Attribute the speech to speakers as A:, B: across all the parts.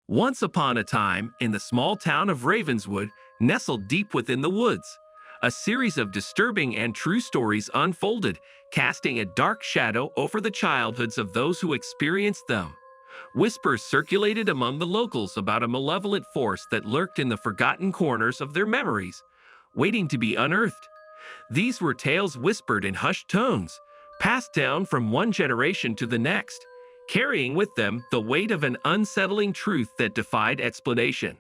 A: Once upon a time, in the small town of Ravenswood, nestled deep within the woods, a series of disturbing and true stories unfolded, casting a dark shadow over the childhoods of those who experienced them. Whispers circulated among the locals about a malevolent force that lurked in the forgotten corners of their memories, waiting to be unearthed. These were tales whispered in hushed tones, passed down from one generation to the next, carrying with them the weight of an unsettling truth that defied explanation.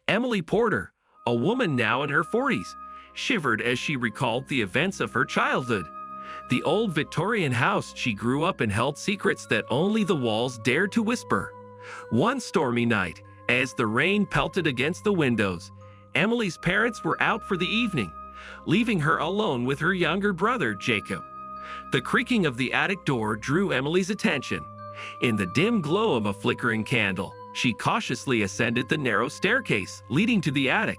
A: Emily Porter, a woman now in her 40s, shivered as she recalled the events of her childhood. The old Victorian house she grew up in held secrets that only the walls dared to whisper. One stormy night, as the rain pelted against the windows, Emily's parents were out for the evening, leaving her alone with her younger brother, Jacob. The creaking of the attic door drew Emily's attention. In the dim glow of a flickering candle, she cautiously ascended the narrow staircase leading to the attic.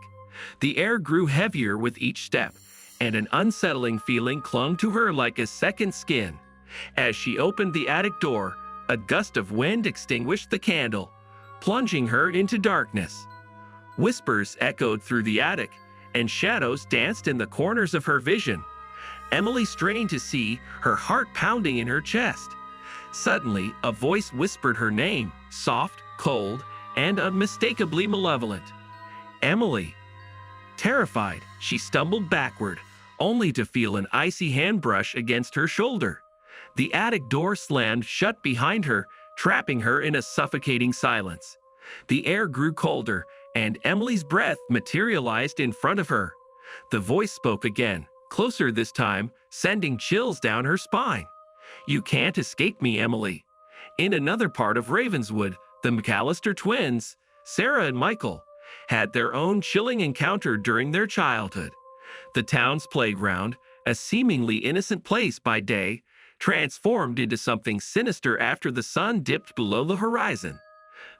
A: The air grew heavier with each step, and an unsettling feeling clung to her like a second skin. As she opened the attic door, a gust of wind extinguished the candle, plunging her into darkness. Whispers echoed through the attic, and shadows danced in the corners of her vision. Emily strained to see, her heart pounding in her chest. Suddenly, a voice whispered her name, soft, cold, and unmistakably malevolent. Emily. Terrified, she stumbled backward, only to feel an icy hand brush against her shoulder. The attic door slammed shut behind her, trapping her in a suffocating silence. The air grew colder, and Emily's breath materialized in front of her. The voice spoke again, closer this time, sending chills down her spine. "You can't escape me, Emily." In another part of Ravenswood, the McAllister twins, Sarah and Michael, had their own chilling encounter during their childhood. The town's playground, a seemingly innocent place by day, transformed into something sinister after the sun dipped below the horizon.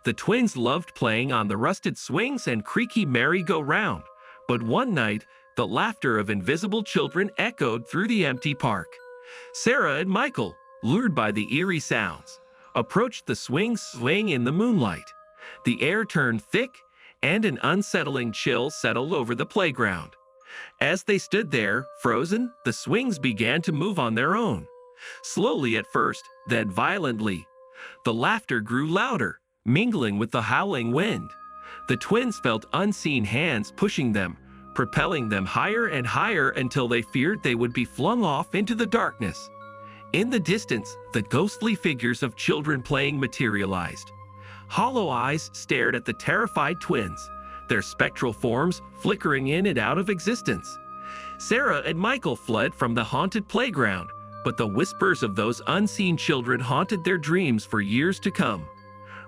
A: The twins loved playing on the rusted swings and creaky merry-go-round, but one night, the laughter of invisible children echoed through the empty park. Sarah and Michael, lured by the eerie sounds, approached the swing in the moonlight. The air turned thick, and an unsettling chill settled over the playground. As they stood there, frozen, the swings began to move on their own. Slowly at first, then violently. The laughter grew louder, mingling with the howling wind. The twins felt unseen hands pushing them, propelling them higher and higher until they feared they would be flung off into the darkness. In the distance, the ghostly figures of children playing materialized. Hollow eyes stared at the terrified twins, their spectral forms flickering in and out of existence. Sarah and Michael fled from the haunted playground, but the whispers of those unseen children haunted their dreams for years to come.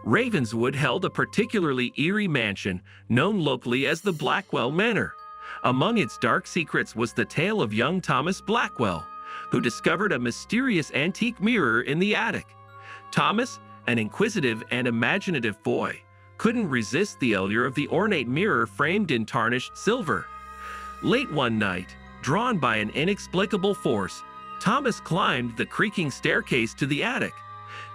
A: Ravenswood held a particularly eerie mansion known locally as the Blackwell Manor. Among its dark secrets was the tale of young Thomas Blackwell, who discovered a mysterious antique mirror in the attic. Thomas, an inquisitive and imaginative boy, couldn't resist the allure of the ornate mirror framed in tarnished silver. Late one night, drawn by an inexplicable force, Thomas climbed the creaking staircase to the attic.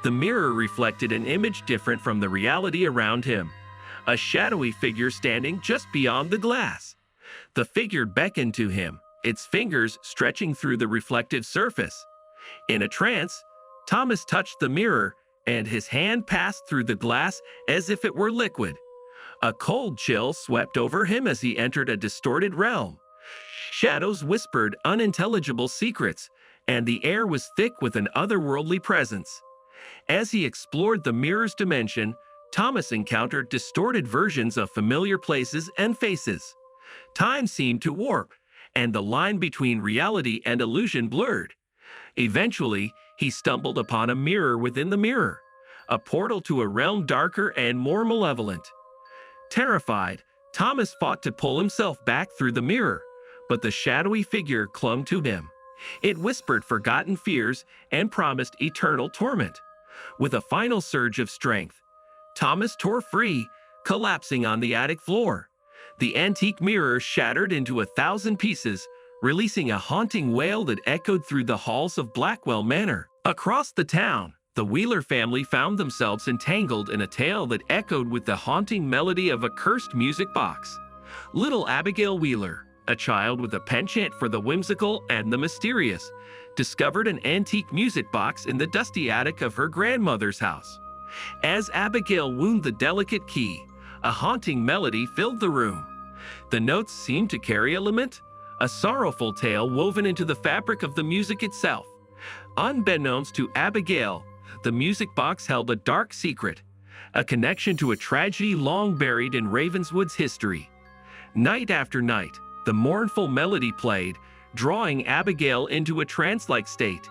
A: The mirror reflected an image different from the reality around him, a shadowy figure standing just beyond the glass. The figure beckoned to him, its fingers stretching through the reflective surface. In a trance, Thomas touched the mirror, and his hand passed through the glass as if it were liquid. A cold chill swept over him as he entered a distorted realm. Shadows whispered unintelligible secrets, and the air was thick with an otherworldly presence. As he explored the mirror's dimension, Thomas encountered distorted versions of familiar places and faces. Time seemed to warp, and the line between reality and illusion blurred. Eventually, he stumbled upon a mirror within the mirror, a portal to a realm darker and more malevolent. Terrified, Thomas fought to pull himself back through the mirror, but the shadowy figure clung to him. It whispered forgotten fears and promised eternal torment. With a final surge of strength, Thomas tore free, collapsing on the attic floor. The antique mirror shattered into 1,000 pieces, releasing a haunting wail that echoed through the halls of Blackwell Manor. Across the town, the Wheeler family found themselves entangled in a tale that echoed with the haunting melody of a cursed music box. Little Abigail Wheeler, a child with a penchant for the whimsical and the mysterious, discovered an antique music box in the dusty attic of her grandmother's house. As Abigail wound the delicate key, a haunting melody filled the room. The notes seemed to carry a lament, a sorrowful tale woven into the fabric of the music itself. Unbeknownst to Abigail, the music box held a dark secret, a connection to a tragedy long buried in Ravenswood's history. Night after night, the mournful melody played, drawing Abigail into a trance-like state.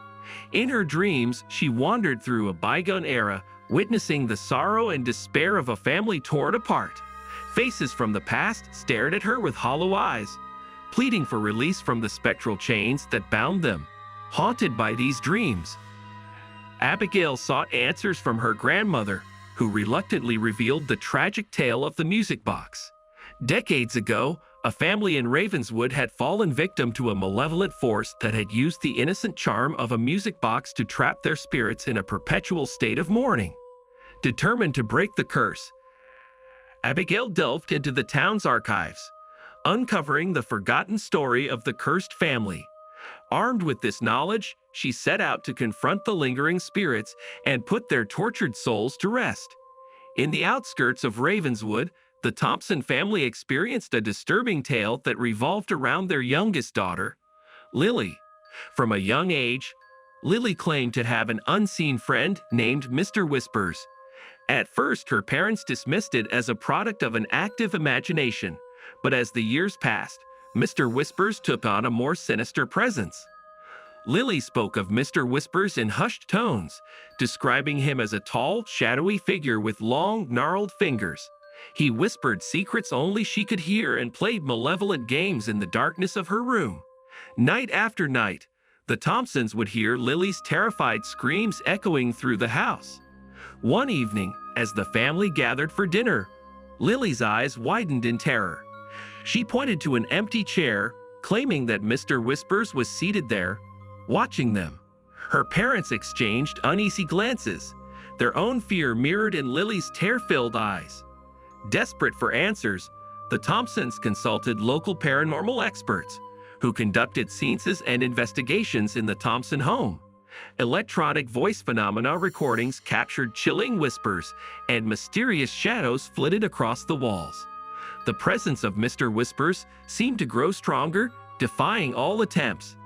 A: In her dreams, she wandered through a bygone era, witnessing the sorrow and despair of a family torn apart. Faces from the past stared at her with hollow eyes, pleading for release from the spectral chains that bound them. Haunted by these dreams, Abigail sought answers from her grandmother, who reluctantly revealed the tragic tale of the music box. Decades ago, a family in Ravenswood had fallen victim to a malevolent force that had used the innocent charm of a music box to trap their spirits in a perpetual state of mourning. Determined to break the curse, Abigail delved into the town's archives, uncovering the forgotten story of the cursed family. Armed with this knowledge, she set out to confront the lingering spirits and put their tortured souls to rest. In the outskirts of Ravenswood, the Thompson family experienced a disturbing tale that revolved around their youngest daughter, Lily. From a young age, Lily claimed to have an unseen friend named Mr. Whispers. At first, her parents dismissed it as a product of an active imagination, but as the years passed, Mr. Whispers took on a more sinister presence. Lily spoke of Mr. Whispers in hushed tones, describing him as a tall, shadowy figure with long, gnarled fingers. He whispered secrets only she could hear and played malevolent games in the darkness of her room. Night after night, the Thompsons would hear Lily's terrified screams echoing through the house. One evening, as the family gathered for dinner, Lily's eyes widened in terror. She pointed to an empty chair, claiming that Mr. Whispers was seated there, watching them. Her parents exchanged uneasy glances, their own fear mirrored in Lily's tear-filled eyes. Desperate for answers, the Thompsons consulted local paranormal experts, who conducted seances and investigations in the Thompson home. Electronic voice phenomena recordings captured chilling whispers, and mysterious shadows flitted across the walls. The presence of Mr. Whispers seemed to grow stronger, defying all attempts.